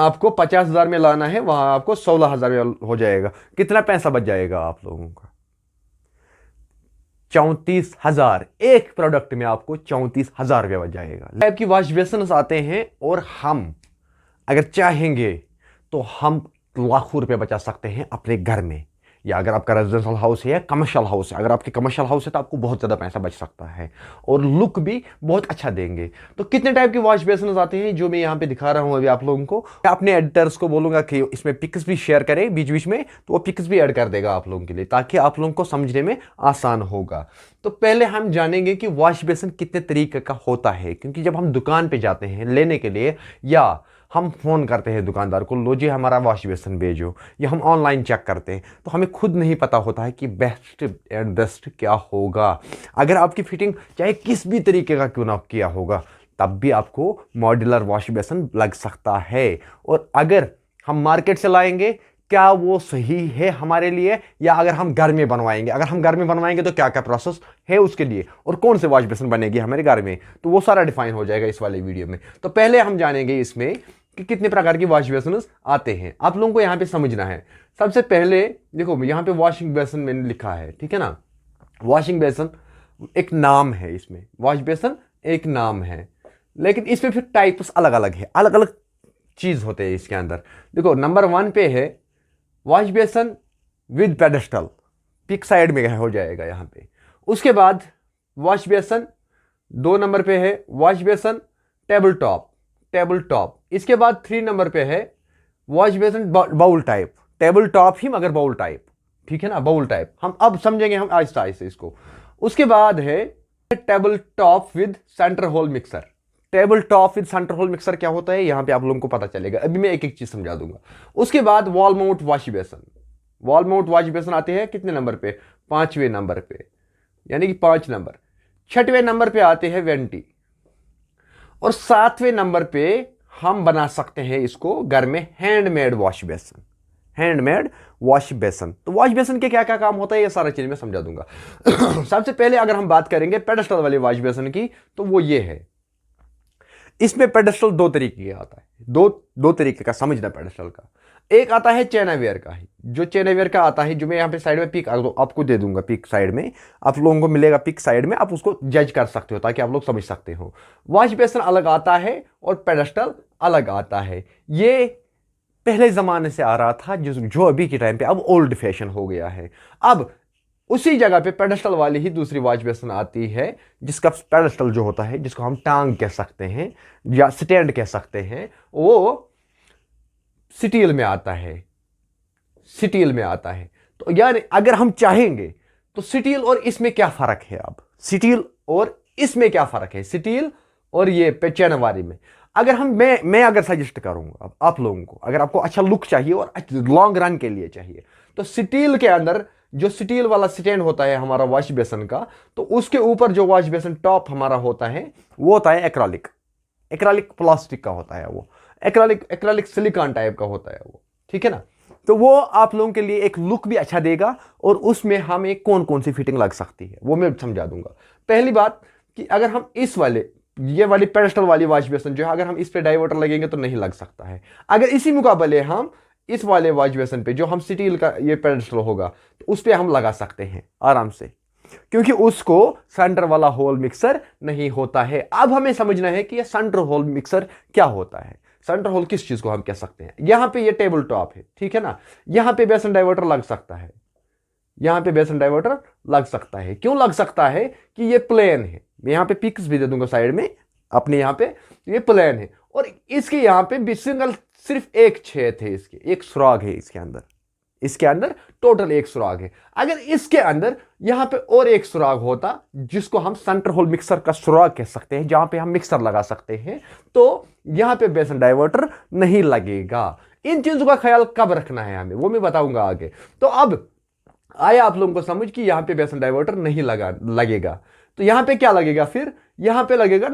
आपको 50,000 में लाना है, वहां आपको 16,000 में हो जाएगा। कितना पैसा बच जाएगा आप लोगों का? 34,000। एक प्रोडक्ट में आपको 34,000 रुपये बच जाएगा। टाइप की वॉश बेसिन आते हैं, और हम अगर चाहेंगे तो हम लाखों रुपए बचा सकते हैं अपने घर में, या अगर आपका रेजिडेंशियल हाउस है या कमर्शियल हाउस है। अगर आपके कमर्शियल हाउस है तो आपको बहुत ज़्यादा पैसा बच सकता है, और लुक भी बहुत अच्छा देंगे। तो कितने टाइप के वॉश बेसिन आते हैं जो मैं यहाँ पे दिखा रहा हूँ अभी आप लोगों को। मैं अपने एडिटर्स को बोलूँगा कि इसमें पिक्स भी शेयर करें बीच बीच में, तो वो पिक्स भी ऐड कर देगा आप लोगों के लिए, ताकि आप लोगों को समझने में आसान होगा। तो पहले हम जानेंगे कि वॉश बेसिन कितने तरीके का होता है, क्योंकि जब हम दुकान पे जाते हैं लेने के लिए, या हम फ़ोन करते हैं दुकानदार को, लो जी हमारा वॉश बेसिन भेजो, या हम ऑनलाइन चेक करते हैं, तो हमें खुद नहीं पता होता है कि बेस्ट एंड बेस्ट क्या होगा। अगर आपकी फिटिंग चाहे किस भी तरीके का क्यों ना किया होगा, तब भी आपको मॉड्यूलर वॉश बेसिन लग सकता है। और अगर हम मार्केट से लाएंगे, क्या वो सही है हमारे लिए, या अगर हम घर में बनवाएंगे, अगर हम घर में बनवाएंगे तो क्या क्या प्रोसेस है उसके लिए, और कौन से वॉश बेसिन बनेगी हमारे घर में, तो वो सारा डिफाइन हो जाएगा इस वाले वीडियो में। तो पहले हम जानेंगे इसमें कि कितने प्रकार की वॉश बेसिन आते हैं। आप लोगों को यहाँ पे समझना है। सबसे पहले देखो, यहाँ पे वॉशिंग बेसिन मैंने लिखा है, ठीक है ना। वॉशिंग बेसिन एक नाम है, इसमें वॉश बेसिन एक नाम है, लेकिन इसमें फिर टाइप्स अलग अलग है, अलग अलग चीज होते हैं इसके अंदर। देखो नंबर 1 पे है wash basin with pedestal, pick side में हो जाएगा यहाँ पे। उसके बाद वॉश बेसिन 2 नंबर पे है wash basin table top, table top. इसके बाद 3 नंबर पे है wash basin bowl type, table top ही मगर बाउल टाइप, ठीक है ना, बाउल टाइप। हम अब समझेंगे हम आहिस्ता आहिस्ता इसको। उसके बाद है table top with centre hole mixer. Table top with centre hole mixer क्या होता है यहां पे आप लोगों को पता चलेगा, अभी मैं एक एक चीज समझा दूंगा। उसके बाद wall mount wash basin, wall mount wash basin आते हैं कितने नंबर पे? 5वें नंबर पे, यानी कि 5 नंबर। 6वें नंबर पे आते हैं वेंटी, और 7वें नंबर पे हम बना सकते हैं इसको घर में handmade wash basin, handmade wash basin. तो वॉश बेसिन के क्या क्या काम होता है ये सारा चीज मैं समझा दूंगा। सबसे पहले अगर हम बात करेंगे पेडेस्टल वाले वॉश बेसिन की, तो वो ये है। इसमें पेडेस्टल 2 तरीके का आता है, दो तरीके का समझना पेडेस्टल का। एक आता है चेनावेयर का ही, जो चेनावेयर का आता है, जो मैं यहाँ पे साइड में पिक आपको दे दूंगा, पिक साइड में आप लोगों को मिलेगा, पिक साइड में आप उसको जज कर सकते हो ताकि आप लोग समझ सकते हो। वॉश बेसिन अलग आता है और पेडेस्टल अलग आता है। ये पहले जमाने से आ रहा था, जो अभी के टाइम पे अब ओल्ड फैशन हो गया है। अब उसी जगह पे पेडेस्टल वाली ही दूसरी वॉश बेसिन आती है, जिसका पेडेस्टल जो होता है, जिसको हम टांग कह सकते हैं या स्टैंड कह सकते हैं, वो स्टील में आता है, स्टील में आता है। तो यार अगर हम चाहेंगे तो स्टील और इसमें क्या फर्क है? अब स्टील और इसमें क्या फर्क है, स्टील और ये पेचेनवारी में? अगर हम मैं अगर सजेस्ट करूंगा अब आप लोगों को, अगर आपको अच्छा लुक चाहिए और लॉन्ग रन के लिए चाहिए, तो स्टील के अंदर जो स्टील वाला स्टैंड होता है हमारा वॉश बेसिन का, तो उसके ऊपर जो वॉश बेसिन टॉप हमारा होता है वो होता है एक्रालिक, एक्रालिक प्लास्टिक का होता है वो, एक्रालिक सिलिकॉन टाइप का होता है वो, ठीक है ना। तो वो आप लोगों के लिए एक लुक भी अच्छा देगा, और उसमें हमें कौन कौन सी फिटिंग लग सकती है वो मैं समझा दूंगा। पहली बात कि अगर हम इस वाले ये वाली पेडेस्टल वाली वॉश बेसिन जो है, अगर हम इस पे डाइवर्टर लगेंगे तो नहीं लग सकता है। अगर इसी मुकाबले हम इस वाले वॉश बेसिन पे जो हम स्टील का ये पेडेस्टल होगा, तो उस पे हम लगा सकते हैं आराम से, क्योंकि उसको सेंटर वाला होल मिक्सर नहीं होता है। अब हमें समझना है कि ये सेंटर होल मिक्सर क्या होता है। सेंटर होल किस चीज को हम कह सकते हैं? यहां पे ये टेबल टॉप है, ठीक है ना, यहां पे बेसिन डाइवर्टर लग सकता है, यहां पे बेसिन डाइवर्टर लग सकता है। क्यों लग सकता है? कि ये प्लेन है, मैं यहां पे पिक्स भी दे दूंगा साइड में अपने, यहां पे ये प्लेन है, और इसके यहां पे सिंगल सिर्फ एक छेद है, इसके एक सुराग है इसके अंदर, इसके अंदर टोटल एक सुराग है। अगर इसके अंदर यहां पे और एक सुराग होता, जिसको हम सेंटर होल मिक्सर का सुराग कह सकते हैं, जहां पे हम मिक्सर लगा सकते हैं, तो यहां पे बेसिन डाइवर्टर नहीं लगेगा। इन चीजों का ख्याल कब रखना है हमें वो मैं बताऊंगा आगे। तो अब आया आप लोगों को समझ कि यहां पे बेसिन डाइवर्टर नहीं लगेगा। तो यहां पे क्या लगेगा? फिर यहां पे लगेगा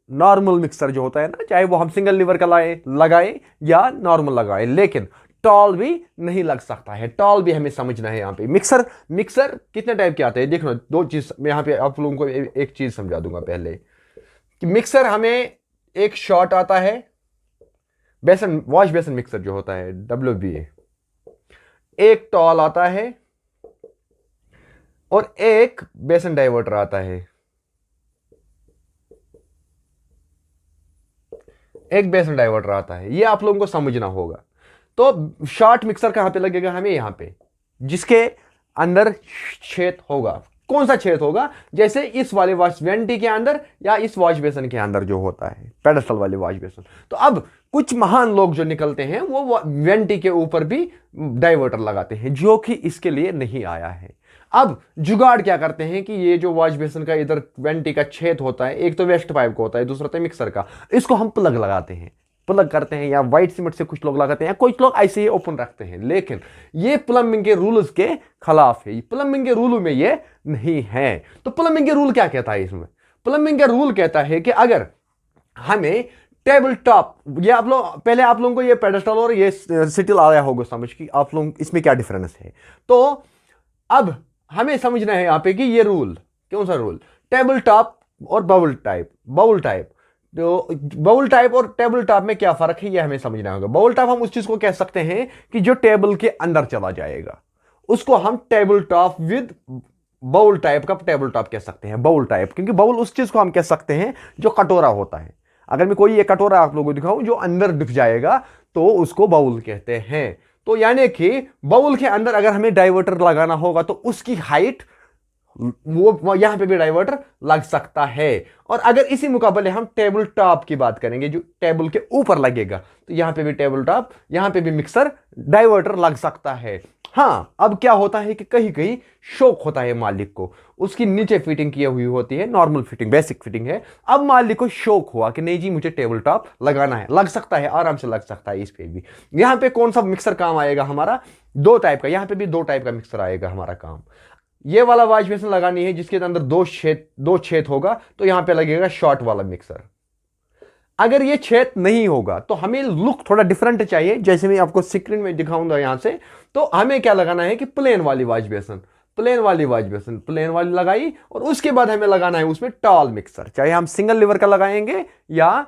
नॉर्मल मिक्सर जो होता है ना, चाहे वो हम सिंगल लीवर का लगाएं या नॉर्मल लगाएं, लेकिन टॉल भी नहीं लग सकता है। टॉल भी हमें समझना है। यहां पे मिक्सर कितने टाइप के आते हैं देखो, 2 चीज मैं यहां पे आप लोगों को एक चीज समझा दूंगा पहले, कि मिक्सर हमें एक शॉर्ट आता है, बेसन वॉश बेसन मिक्सर जो होता है WBA, एक टॉल आता है और एक बेसन डाइवर्टर आता है। एक बेसन डाइवर्टर आता है, ये आप लोगों को समझना होगा। तो शॉर्ट मिक्सर कहां पे लगेगा हमें? यहां पे, जिसके अंदर छेद होगा। कौन सा छेद होगा? जैसे इस वाले वॉश वेंटी के अंदर या इस वॉश बेसन के अंदर जो होता है, पेडस्टल वाले वॉश बेसन। तो अब कुछ महान लोग जो निकलते हैं वो वेंटी के ऊपर भी डाइवर्टर लगाते हैं, जो कि इसके लिए नहीं आया है। अब जुगाड़ क्या करते हैं कि ये जो वॉश बेसन का इधर वेंटी का छेद होता है, एक तो वेस्ट पाइप का होता है, दूसरा होता है मिक्सर का, इसको हम प्लग लगाते हैं, प्लग करते हैं, या व्हाइट सीमेंट से कुछ लोग लगाते हैं, कुछ लोग ऐसे ही ओपन रखते हैं। लेकिन ये प्लम्बिंग के रूल्स के खिलाफ है, प्लम्बिंग के रूल में ये नहीं है। तो प्लम्बिंग के रूल क्या कहता है इसमें? प्लम्बिंग का रूल कहता है कि अगर हमें टेबल टॉप, ये आप लोग पहले आप लोगों को ये पेडेस्टल और ये सिटिल आया होगा समझ कि आप लोग इसमें क्या डिफरेंस है। तो अब हमें समझना है यहां पे कि ये रूल, कौन सा रूल? टेबल टॉप और बाउल टाइप। बाउल टाइप, तो बाउल टाइप और टेबल टॉप में क्या फर्क है ये हमें समझना होगा। बाउल टॉप हम उस चीज को कह सकते हैं कि जो टेबल के अंदर चला जाएगा, उसको हम table top with bowl type का टेबल टॉप कह सकते हैं। बाउल टाइप, क्योंकि बाउल उस चीज को हम कह सकते हैं जो कटोरा होता है। अगर मैं कोई ये कटोरा आप लोगों को दिखाऊं जो अंदर दिख जाएगा तो उसको बाउल कहते हैं। तो यानी कि बाउल के अंदर अगर हमें डाइवर्टर लगाना होगा तो उसकी हाइट, वो यहां पे भी डाइवर्टर लग सकता है। और अगर इसी मुकाबले हम टेबल टॉप की बात करेंगे जो टेबल के ऊपर लगेगा, तो यहां पे भी टेबल टॉप, यहां पे भी मिक्सर डाइवर्टर लग सकता है। हाँ, अब क्या होता है कि कहीं कहीं शौक होता है मालिक को, उसकी नीचे फिटिंग की हुई होती है, नॉर्मल फिटिंग, बेसिक फिटिंग है। अब मालिक को शौक हुआ कि नहीं जी मुझे टेबल टॉप लगाना है, लग सकता है, आराम से लग सकता है इस पे भी। यहां पे कौन सा मिक्सर काम आएगा हमारा? दो टाइप का, यहां पे भी दो टाइप का मिक्सर आएगा हमारा काम। ये वाला वॉश बेसन लगानी है जिसके अंदर दो छेद होगा, तो यहां पे लगेगा शॉर्ट वाला मिक्सर। अगर ये छेद नहीं होगा तो हमें लुक थोड़ा डिफरेंट चाहिए, जैसे मैं आपको स्क्रीन में दिखाऊंगा यहां से। तो हमें क्या लगाना है कि प्लेन वाली वॉश बेसन, प्लेन वाली वॉश बेसन, प्लेन वाली लगाई, और उसके बाद हमें लगाना है उसमें टॉल मिक्सर, चाहे हम सिंगल लीवर का लगाएंगे या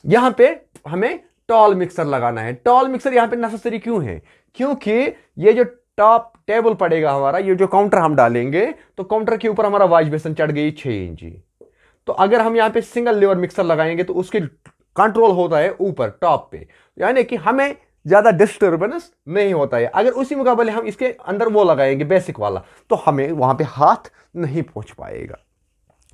यहां पे हमें टॉल मिक्सर लगाना है। टॉल मिक्सर यहां पे नेसेसरी क्यों है? क्योंकि ये जो टॉप टेबल पड़ेगा हमारा, ये जो काउंटर हम डालेंगे, तो काउंटर के ऊपर हमारा वॉश बेसन चढ़ गई 6 इंची। तो अगर हम यहां पे सिंगल लीवर मिक्सर लगाएंगे तो उसके कंट्रोल होता है ऊपर टॉप पे, यानी कि हमें ज्यादा डिस्टर्बेंस नहीं होता है। अगर उसी मुकाबले हम इसके अंदर वो लगाएंगे बेसिक वाला, तो हमें वहां पे हाथ नहीं पहुंच पाएगा।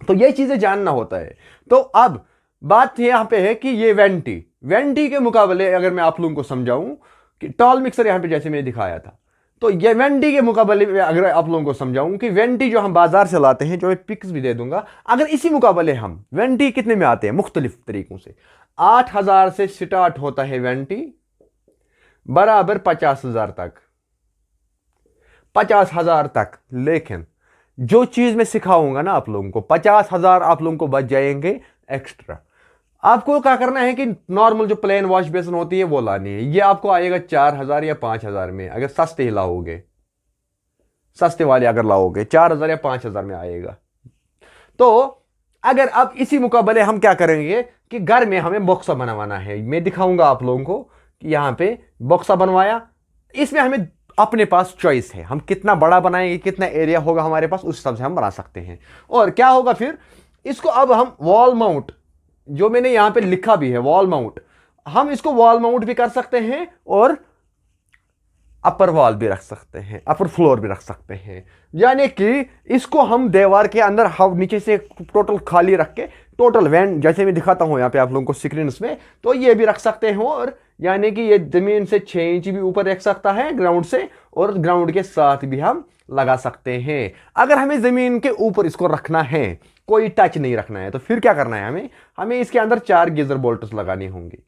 तो ये चीजें जानना होता है। तो अब बात यहां पे है कि ये वेंटी के मुकाबले अगर मैं आप लोगों को समझाऊं कि टॉल मिक्सर यहां पे जैसे मैंने दिखाया था, तो ये वेंटी के मुकाबले में अगर आप लोगों को समझाऊं कि वेंटी जो हम बाजार से लाते हैं, जो मैं पिक्स भी दे दूंगा, अगर इसी मुकाबले हम वेंटी कितने में आते हैं मुख्तलिफ तरीकों से, 8,000 से स्टार्ट होता है वेंटी, बराबर 50,000 तक, 50,000 तक। लेकिन जो चीज मैं सिखाऊंगा ना आप लोगों को, 50,000 आप लोगों को बच जाएंगे एक्स्ट्रा। आपको क्या करना है कि नॉर्मल जो प्लेन वॉश बेसन होती है वो लानी है। ये आपको आएगा 4,000 या 5,000 में, अगर सस्ते ही लाओगे, सस्ते वाले अगर लाओगे 4,000 या 5,000 में आएगा। तो अगर अब इसी मुकाबले हम क्या करेंगे कि घर में हमें बॉक्सा बनवाना है, मैं दिखाऊंगा आप लोगों को कि यहां पे बॉक्सा बनवाया, इसमें हमें अपने पास चॉइस है, हम कितना बड़ा बनाएंगे, कितना एरिया होगा हमारे पास, उस हिसाब से हम बना सकते हैं। और क्या होगा फिर, इसको अब हम वॉल माउंट, जो मैंने यहां पे लिखा भी है वॉल माउंट, हम इसको वॉल माउंट भी कर सकते हैं और अपर वॉल भी रख सकते हैं, अपर फ्लोर भी रख सकते हैं। यानी कि इसको हम दीवार के अंदर हम नीचे से टोटल खाली रख के, टोटल वैन जैसे मैं दिखाता हूं यहां पे आप लोगों को स्क्रीन में, तो ये भी रख सकते हैं। और यानी कि ये जमीन से 6 इंच भी ऊपर रख सकता है ग्राउंड से, और ग्राउंड के साथ भी हम लगा सकते हैं। अगर हमें जमीन के ऊपर इसको रखना है, कोई टच नहीं रखना है, तो फिर क्या करना है, हमें इसके अंदर 4 गीजर बोल्ट्स लगानी होंगी।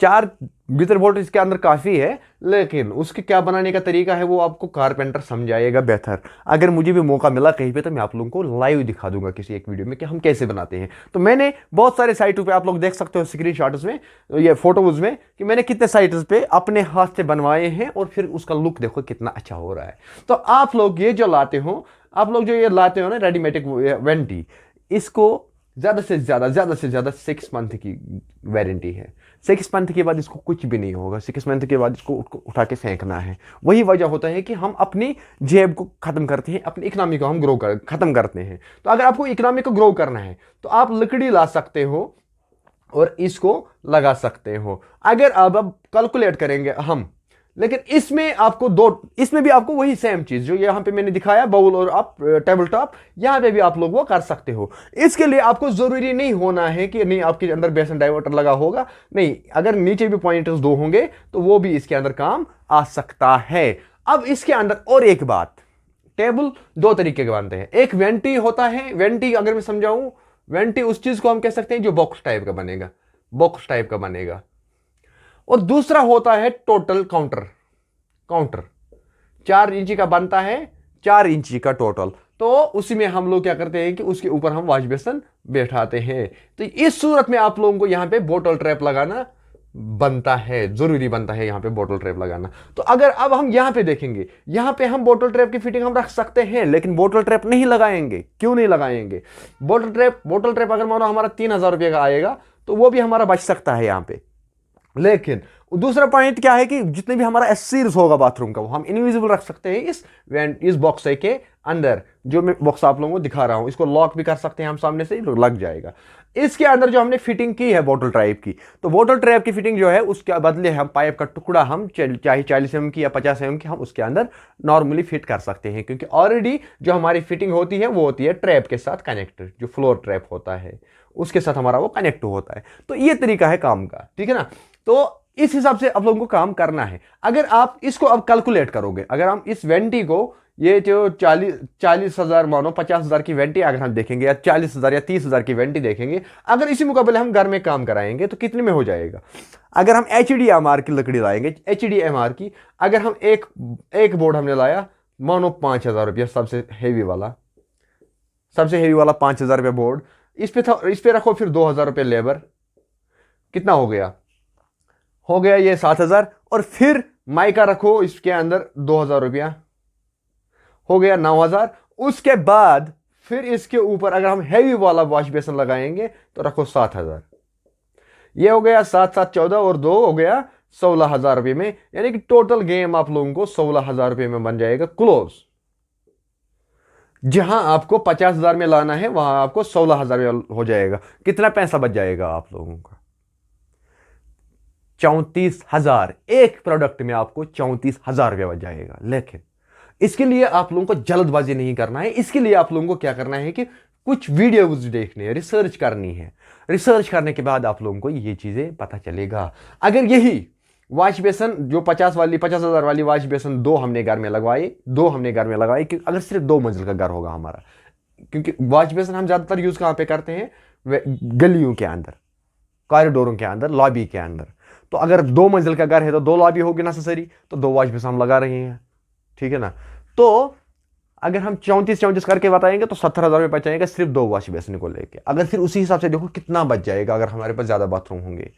4 गीजर बोल्ट इसके अंदर काफी है, लेकिन उसके क्या बनाने का तरीका है वो आपको कारपेंटर समझाएगा बेहतर। अगर मुझे भी मौका मिला कहीं पे तो मैं आप लोगों को लाइव दिखा दूंगा किसी एक वीडियो में कि हम कैसे बनाते हैं। तो मैंने बहुत सारे साइटों पे, आप लोग देख सकते हो स्क्रीनशॉट्स में, ये फोटोज में, कि मैंने कितने साइट्स पे अपने हाथ से बनवाए हैं, और फिर उसका लुक देखो कितना अच्छा हो रहा है। तो आप लोग ये जो लाते हो, आप लोग जो ये लाते हो ना रेडीमेड वेंटी, इसको ज़्यादा से ज़्यादा 6 मंथ की वारंटी है। 6 मंथ के बाद इसको कुछ भी नहीं होगा। 6 मंथ के बाद इसको उठा के फेंकना है। वही वजह होता है कि हम अपनी जेब को ख़त्म करते हैं, अपनी इकनॉमी को हम ख़त्म करते हैं। तो अगर आपको इकनॉमी को ग्रो करना है तो आप लकड़ी ला सकते हो और इसको लगा सकते हो। अगर अब कैलकुलेट करेंगे हम, लेकिन इसमें भी आपको वही सेम चीज जो यहां पे मैंने दिखाया, बाउल और आप टेबल टॉप, यहां पे भी आप लोग वो कर सकते हो। इसके लिए आपको जरूरी नहीं होना है कि नहीं आपके अंदर बेसन डाइवर्टर लगा होगा, नहीं, अगर नीचे भी पॉइंटर्स 2 होंगे तो वो भी इसके अंदर काम आ सकता है। अब इसके अंदर और एक बात, टेबल 2 तरीके के बनते हैं। एक वेंटी होता है, वेंटी अगर मैं समझाऊं, वेंटी उस चीज को हम कह सकते हैं जो बॉक्स टाइप का बनेगा, और दूसरा होता है टोटल काउंटर 4 इंची का बनता है, 4 इंची का टोटल। तो उसी में हम लोग क्या करते हैं कि उसके ऊपर हम वॉश बेसन बैठाते हैं। तो इस सूरत में आप लोगों को यहां पे बोतल ट्रैप लगाना बनता है, जरूरी बनता है यहां पे बोतल ट्रैप लगाना। तो अगर अब हम यहां पे देखेंगे, यहां पे हम बोतल ट्रैप की फिटिंग हम रख सकते हैं, लेकिन बोतल ट्रैप नहीं लगाएंगे। क्यों नहीं लगाएंगे? बोतल ट्रैप अगर मानो हमारा 3,000 रुपये का आएगा तो वो भी हमारा बच सकता है यहां पे। लेकिन दूसरा पॉइंट क्या है कि जितने भी हमारा एसेसरीज होगा बाथरूम का वो हम इनविजिबल रख सकते हैं इस बॉक्स के अंदर। जो मैं बॉक्स आप लोगों को दिखा रहा हूं, इसको लॉक भी कर सकते हैं हम, सामने से लग जाएगा। इसके अंदर जो हमने फिटिंग की है बोतल ट्रैप की, तो बोतल ट्रैप की फिटिंग जो है उसके बदले हम पाइप का टुकड़ा हम चाहे 40 mm की या 50 mm की हम उसके अंदर नॉर्मली फिट कर सकते हैं, क्योंकि ऑलरेडी जो हमारी फिटिंग होती है वो होती है ट्रैप के साथ कनेक्टेड। जो फ्लोर ट्रैप होता है उसके साथ हमारा वो कनेक्ट होता है। तो ये तरीका है काम का, ठीक है ना। तो इस हिसाब से आप लोगों को काम करना है। अगर आप इसको अब कैलकुलेट करोगे, अगर हम इस वेंटी को, ये जो 40,000 मानो 50,000 की वेंटी अगर हम देखेंगे, या 40,000 या 30,000 की वेंटी देखेंगे, अगर इसी मुकाबले हम घर में काम कराएंगे तो कितने में हो जाएगा? अगर हम HDMR की लकड़ी लाएंगे, HDMR की, अगर हम एक बोर्ड हमने लाया मानो 5,000 रुपया, सबसे हेवी वाला 5,000 रुपया बोर्ड, इस पे रखो फिर 2,000 रुपये लेबर, कितना हो गया ये 7,000, और फिर माइका रखो इसके अंदर 2,000 रुपया, हो गया 9,000। उसके बाद फिर इसके ऊपर अगर हम हैवी वाला वॉश बेसन लगाएंगे तो रखो 7,000। ये हो गया 7 7 14 और 2 हो गया 16,000 रुपये में। यानी कि टोटल गेम आप लोगों को 16,000 रुपये में बन जाएगा क्लोज। जहां आपको 50,000 में लाना है वहां आपको 16,000 में हो जाएगा। कितना पैसा बच जाएगा आप लोगों का? 34,000। एक प्रोडक्ट में आपको 34,000 रुपये बच जाएगा। लेकिन इसके लिए आप लोगों को जल्दबाजी नहीं करना है। इसके लिए आप लोगों को क्या करना है कि कुछ वीडियोज देखने हैं, रिसर्च करनी है। रिसर्च करने के बाद आप लोगों को ये चीजें पता चलेगा। अगर यही वॉश बेसन जो 50,000 वाली वॉश बेसन 2 हमने घर में लगवाई, क्योंकि अगर सिर्फ 2 मंजिल का घर होगा हमारा, क्योंकि वॉश बेसन हम ज्यादातर यूज कहां पे करते हैं? गलियों के अंदर, कॉरिडोरों के अंदर, लॉबी के अंदर। तो अगर 2 मंजिल का घर है तो 2 लॉबी होगी नेसेसरी, तो 2 वॉश बेसन हम लगा रहे हैं, ठीक है ना। तो अगर हम 34 करके बताएंगे तो 70,000 रुपये बचाएंगे सिर्फ 2 वॉश बेसिन को लेके। अगर फिर उसी हिसाब से देखो कितना बच जाएगा अगर हमारे पास ज्यादा बाथरूम होंगे।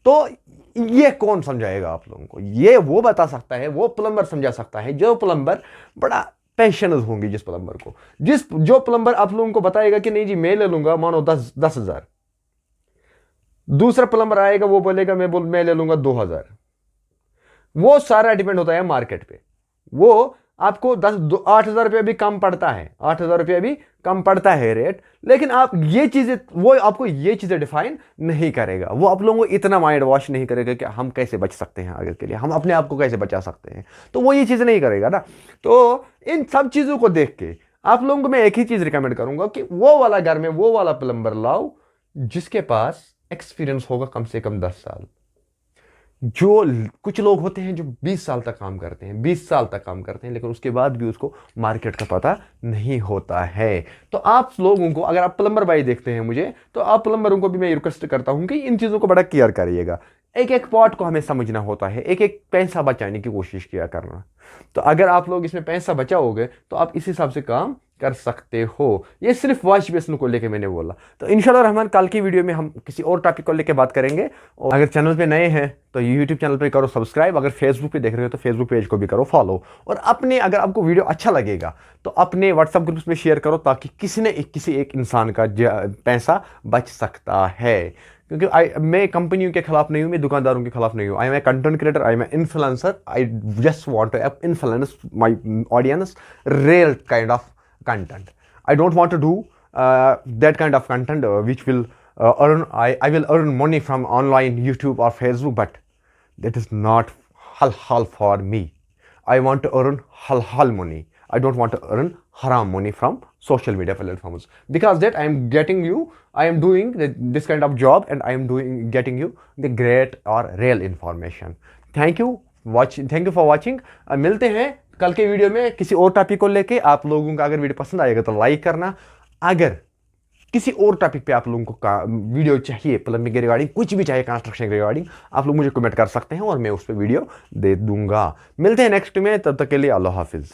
तो ये कौन समझाएगा आप लोगों को? ये वो बता सकता है, वो प्लम्बर समझा सकता है, जो प्लम्बर बड़ा पैशनेट होंगे। जो प्लम्बर आप लोगों को बताएगा कि नहीं जी मैं ले लूंगा मानो 10,000, दूसरा प्लम्बर आएगा वो बोलेगा मैं ले लूंगा 2,000। वो सारा डिपेंड होता है मार्केट पे। वो आपको 8,000 रुपये भी कम पड़ता है, 8,000 रुपये भी कम पड़ता है रेट। लेकिन वो आपको ये चीजें डिफाइन नहीं करेगा। वो आप लोगों को इतना माइंड वॉश नहीं करेगा कि हम कैसे बच सकते हैं आगे के लिए, हम अपने आप को कैसे बचा सकते हैं। तो वो ये चीजें नहीं करेगा ना। तो इन सब चीजों को देख के आप लोगों को मैं एक ही चीज रिकमेंड करूंगा कि वो वाला घर में वो वाला प्लम्बर लाओ जिसके पास एक्सपीरियंस होगा कम से कम 10 साल। कुछ लोग होते हैं जो 20 साल तक काम करते हैं, 20 साल तक काम करते हैं, लेकिन उसके बाद भी उसको मार्केट का पता नहीं होता है। तो आप लोगों को, अगर आप प्लम्बर भाई देखते हैं मुझे, तो आप प्लम्बरों को भी मैं रिक्वेस्ट करता हूं कि इन चीजों को बड़ा केयर करिएगा। एक एक पॉट को हमें समझना होता है, एक एक पैसा बचाने की कोशिश किया करना। तो अगर आप लोग इसमें पैसा बचाओगे तो आप इस हिसाब से काम कर सकते हो। ये सिर्फ वॉश बेसिन को लेके मैंने बोला। तो इंशाल्लाह रहमान कल की वीडियो में हम किसी और टॉपिक को लेके बात करेंगे। और अगर चैनल पे नए हैं तो यूट्यूब चैनल पे करो सब्सक्राइब, अगर फेसबुक पे देख रहे हो तो फेसबुक पेज को भी करो फॉलो, और अपने अगर आपको वीडियो अच्छा लगेगा तो अपने व्हाट्सएप ग्रुप्स में शेयर करो, ताकि किसी एक इंसान का पैसा बच सकता है। क्योंकि मैं कंपनियों के खिलाफ नहीं हूँ, मैं दुकानदारों के खिलाफ नहीं हूँ। I am a content creator, I am a influencer, I just want to influence my audience real kind of content. I don't want to do that kind of content which will I will earn money from online YouTube or Facebook, but that is not halal for me. I want to earn halal money. I don't want to earn haram money from social media platforms, because that I am getting you, I am doing this kind of job, and I am getting you the great or real information. Thank you for watching. मिलते हैं कल के video में किसी और topic को लेके। आप लोगों का अगर वीडियो पसंद आएगा तो लाइक करना। अगर किसी और टॉपिक पे आप लोगों को वीडियो चाहिए, प्लम्बिंग के रिगार्डिंग, कुछ भी चाहिए कंस्ट्रक्शन के रिगार्डिंग, आप लोग मुझे कमेंट कर सकते हैं और मैं उस पर वीडियो दे दूंगा। मिलते हैं नेक्स्ट में, तब तक के लिए अल्लाह हाफिज़।